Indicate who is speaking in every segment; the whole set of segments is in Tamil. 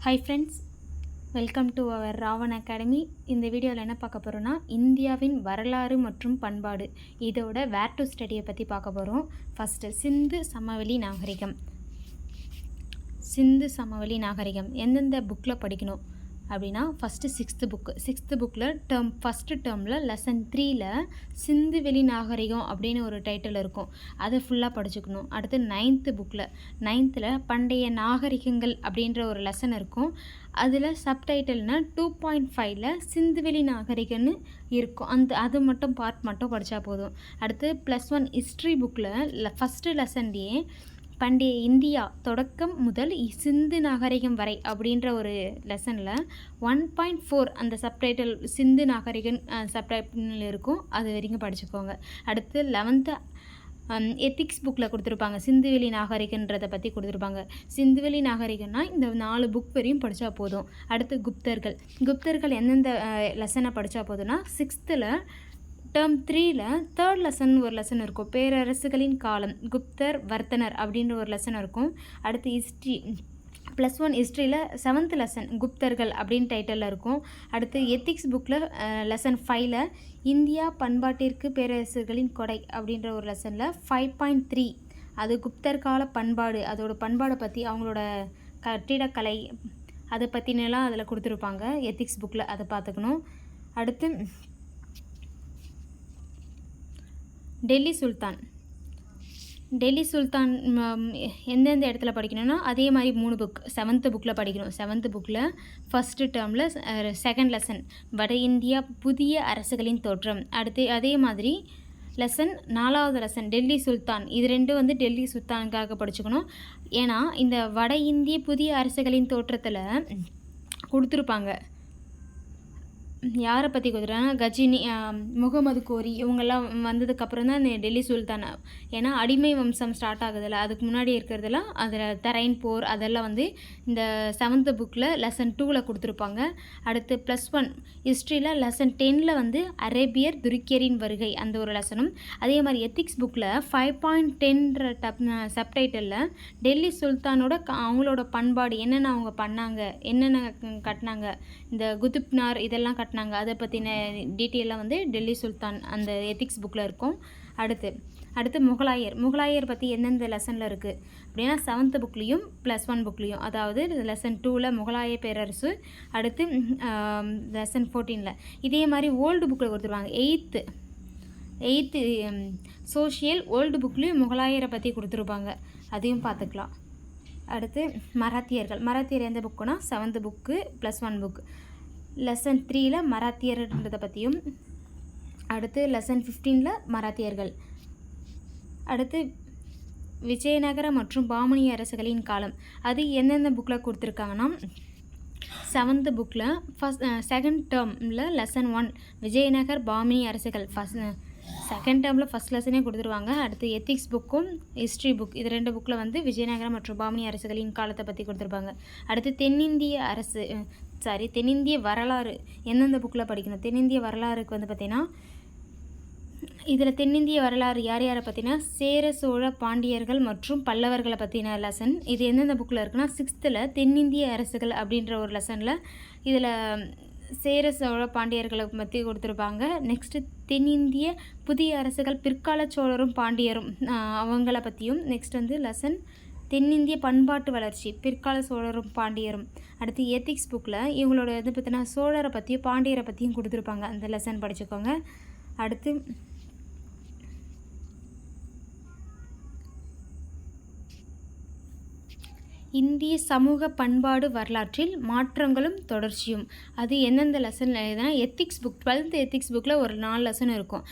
Speaker 1: Hi friends, welcome to our Raavan academy. இந்த வீடியோவில் என்ன பார்க்க போகிறோன்னா, இந்தியாவின் வரலாறு மற்றும் பண்பாடு இதோட வேர் டு ஸ்டடியை பற்றி பார்க்க போகிறோம். ஃபஸ்ட்டு சிந்து சமவெளி நாகரிகம் எந்தெந்த புக்கில் படிக்கணும் அப்படின்னா, ஃபஸ்ட்டு சிக்ஸ்த்து புக்கில் ஃபஸ்ட்டு டேர்மில் லெசன் 3ல் சிந்துவெளி நாகரிகம் அப்படின்னு ஒரு டைட்டில் இருக்கும். அதை ஃபுல்லாக படிச்சுக்கணும். அடுத்து நைன்த்தில் பண்டைய நாகரிகங்கள் அப்படின்ற ஒரு லெசன் இருக்கும். அதில் சப்டைட்டில்னா 2.5ல் சிந்துவெளி நாகரிகம்னு இருக்கும். அது மட்டும் பார்ட் மட்டும் படித்தா போதும். அடுத்து +1 ஹிஸ்ட்ரி புக்கில் ஃபஸ்ட்டு லெசன்லேயே பண்டைய இந்தியா தொடக்கம் முதல் சிந்து நாகரிகம் வரை அப்படின்ற ஒரு லெசனில் 1.4 அந்த சப்டைட்டில் சிந்து நாகரிகம் சப்டைட்டில் இருக்கும். அது வரைக்கும் படிச்சுக்கோங்க. அடுத்து 11th எத்திக்ஸ் புக்கில் கொடுத்துருப்பாங்க. சிந்துவெளி நாகரிகன்றதை பற்றி கொடுத்துருப்பாங்க. சிந்துவெளி நாகரிகம்னா இந்த 4 புக் வரையும் படித்தா போதும். அடுத்து குப்தர்கள் எந்தெந்த லெசனை படித்தா போதும்னா, 6th டேர்ம் 3ல் 3rd லெசன் ஒரு லெசன் இருக்கும். பேரரசுகளின் காலம், குப்தர் வர்த்தனர் அப்படின்ற ஒரு லெசன் இருக்கும். அடுத்து ஹிஸ்ட்ரி +1 ஹிஸ்ட்ரியில் 7th லெசன் குப்தர்கள் அப்படின்னு டைட்டிலில் இருக்கும். அடுத்து எத்திக்ஸ் புக்கில் லெசன் 5ல் இந்தியா பண்பாட்டிற்கு பேரரசுகளின் கொடை அப்படின்ற ஒரு லெசனில் 5.3 அது குப்தர் கால பண்பாடு, அதோட பண்பாடை பற்றி அவங்களோட கட்டிடக்கலை அதை பற்றினெல்லாம் அதில் கொடுத்துருப்பாங்க எத்திக்ஸ் புக்கில். அதை பார்த்துக்கணும். அடுத்து டெல்லி சுல்தான் எந்தெந்த இடத்துல படிக்கணும்னா, அதே மாதிரி 3 புக் 7th புக்கில் படிக்கணும். 7th புக்கில் ஃபஸ்ட்டு டேர்மில் 2nd லெசன் வட இந்தியா புதிய அரசுகளின் தோற்றம். அடுத்து அதே மாதிரி லெசன் 4வது லெசன் டெல்லி சுல்தான். இது 2 டெல்லி சுல்தானுக்காக படிச்சுக்கணும். ஏன்னா இந்த வட இந்திய புதிய அரசுகளின் தோற்றத்தில் கொடுத்துருப்பாங்க. யாரை பற்றி கொடுத்துருக்காங்க? கஜினி, முகமது கோரி இவங்கெல்லாம் வந்ததுக்கப்புறம் தான் இந்த டெல்லி சுல்தான். ஏன்னா அடிமை வம்சம் ஸ்டார்ட் ஆகுதில்ல, அதுக்கு முன்னாடி இருக்கிறதெல்லாம் அதில் தரைன் போர் அதெல்லாம் இந்த 7th புக்கில் லெசன் 2ல் கொடுத்துருப்பாங்க. அடுத்து +1 ஹிஸ்ட்ரியில் லெசன் 10ல் அரேபியர் துருக்கியரின் வருகை அந்த ஒரு லெசனும். அதே மாதிரி எத்திக்ஸ் புக்கில் 5.10 சப்டைட்டிலில் டெல்லி சுல்தானோட அவங்களோட பண்பாடு என்னென்ன அவங்க பண்ணாங்க, என்னென்ன கட்டினாங்க, இந்த குதுப்னார் இதெல்லாம் கட்டினாங்க, அதை பற்றின டீட்டெயிலாக டெல்லி சுல்தான் அந்த எத்திக்ஸ் புக்கில் இருக்கும். அடுத்து முகலாயர் பற்றி எந்தெந்த லெசனில் இருக்குது அப்படின்னா, 7th புக்லேயும் +1 புக்லேயும், அதாவது லெசன் 2ல் முகலாய பேரரசு. அடுத்து லெசன் 14ல் இதே மாதிரி ஓல்டு புக்கில் கொடுத்துருவாங்க. 8th சோஷியல் ஓல்டு புக்லேயும் முகலாயரை பற்றி கொடுத்துருப்பாங்க, அதையும் பார்த்துக்கலாம். அடுத்து மராத்தியர் எந்த புக்குனா, 7th புக்கு +1 புக் லெசன் 3ல் மராத்தியர்ன்றதை பற்றியும். அடுத்து லெசன் 15ல் மராத்தியர்கள். அடுத்து விஜயநகர மற்றும் பாமணி அரசுகளின் காலம். அது எந்தெந்த புக்கில் கொடுத்துருக்காங்கன்னா, 7th புக்கில் 2nd டேர்மில் லெசன் 1 விஜயநகர் பாமணி அரசுகள் 2nd டேர்மில் ஃபஸ்ட் லெசனே கொடுத்துருவாங்க. அடுத்து எத்திக்ஸ் புக்கும் ஹிஸ்ட்ரி புக் இது 2 புக்கில் விஜயநகரம் மற்றும் பாமணி அரசுகளின் காலத்தை பற்றி கொடுத்துருப்பாங்க. அடுத்து தென்னிந்திய வரலாறு எந்தெந்த புக்கில் படிக்கணும். தென்னிந்திய வரலாறுக்கு பார்த்தீங்கன்னா, இதில் தென்னிந்திய வரலாறு யாரை பற்றினா, சேர சோழ பாண்டியர்கள் மற்றும் பல்லவர்களை பற்றின லெசன். இது எந்தெந்த புக்கில் இருக்குன்னா, 6th தென்னிந்திய அரசுகள் அப்படின்ற ஒரு லெசனில் இதில் சேர சோழ பாண்டியர்களை பற்றி கொடுத்துருப்பாங்க. நெக்ஸ்ட்டு தென்னிந்திய புதிய அரசுகள் பிற்கால சோழரும் பாண்டியரும் அவங்கள பற்றியும். நெக்ஸ்ட் லெசன் தென்னிந்திய பண்பாட்டு வளர்ச்சி பிற்கால சோழரும் பாண்டியரும். அடுத்து எத்திக்ஸ் புக்கில் இவங்களோட பார்த்தீங்கன்னா சோழரை பற்றியும் பாண்டியரை பற்றியும் கொடுத்துருப்பாங்க, அந்த லெசன் படிச்சுக்கோங்க. அடுத்து இந்திய சமூக பண்பாடு வரலாற்றில் மாற்றங்களும் தொடர்ச்சியும். அது எந்தெந்த லெசனில் எழுதுனா, எத்திக்ஸ் புக் 12th எத்திக்ஸ் புக்கில் ஒரு 4 லெசன் இருக்கும்.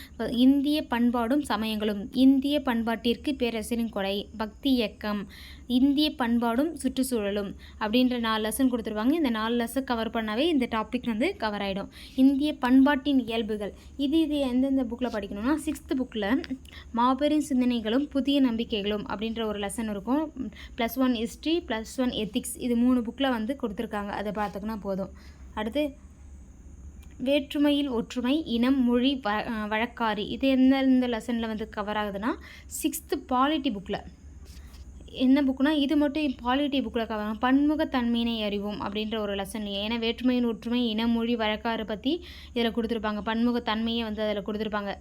Speaker 1: இந்திய பண்பாடும் சமயங்களும், இந்திய பண்பாட்டிற்கு பேரரசின் கொடை, பக்தி இயக்கம், இந்திய பண்பாடும் சுற்றுச்சூழலும் அப்படின்ற 4 லெசன் கொடுத்துருவாங்க. இந்த 4 லெசன் கவர் பண்ணாவே இந்த டாபிக் கவர் ஆகிடும். இந்திய பண்பாட்டின் இயல்புகள் இது எந்தெந்த புக்கில் படிக்கணும்னா, 6th புக்கில் மாபெரும் சிந்தனைகளும் புதிய நம்பிக்கைகளும் அப்படின்ற ஒரு லெசன் இருக்கும். +1 ஹிஸ்ட்ரி +1 எத்திக்ஸ் இது 3 புக்கில் கொடுத்துருக்காங்க, அதை பார்த்துக்கினா போதும். அடுத்து வேற்றுமையில் ஒற்றுமை, இனம், மொழி, வழக்காறு இது எந்தெந்த லெசனில் கவர் ஆகுதுன்னா, 6th பாலிட்டி புக்கில் என்ன புக்குனா இது மட்டும் பாலிட்டி புக்கில் பன்முகத்தன்மையினை அறிவோம் அப்படின்ற ஒரு லெசன். ஏன்னா வேற்றுமையின் ஒற்றுமை இனமொழி வழக்காறு பற்றி இதில் கொடுத்துருப்பாங்க. பன்முகத்தன்மையை வந்து அதில் கொடுத்துருப்பாங்க.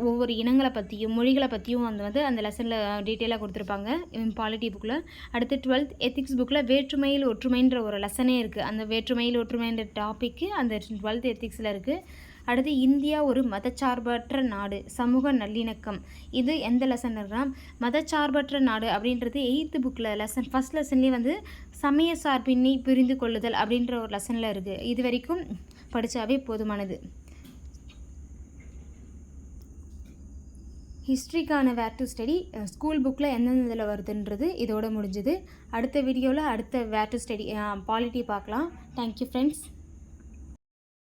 Speaker 1: ஒவ்வொரு இனங்களை பற்றியும் மொழிகளை பற்றியும் வந்து அந்த லெசனில் டீட்டெயிலாக கொடுத்துருப்பாங்க பாலிட்டி புக்கில். அடுத்து 12th எத்திக்ஸ் புக்கில் வேற்றுமையில் ஒற்றுமைன்ற ஒரு லெசனே இருக்குது. அந்த வேற்றுமையில் ஒற்றுமைன்ற டாப்பிக்கு அந்த 12th எத்திக்ஸில் இருக்குது. அடுத்து இந்தியா ஒரு மதச்சார்பற்ற நாடு, சமூக நல்லிணக்கம். இது எந்த லெசன்னா மதச்சார்பற்ற நாடு அப்படின்றது 8th புக்கில் லெசன் ஃபஸ்ட் லெசன்லேயே வந்து சமய சார்பின்மை புரிந்து கொள்ளுதல் அப்படின்ற ஒரு லெசனில் இருக்குது. இது வரைக்கும் படித்தாவே போதுமானது. ஹிஸ்ட்ரிக்கான வேர் டு ஸ்டடி ஸ்கூல் புக்கில் எந்தெந்த இதில் வருதுன்றது இதோட முடிஞ்சுது. அடுத்த வீடியோவில் அடுத்த வேர் டு ஸ்டடி பாலிட்டி பார்க்கலாம். Thank you friends.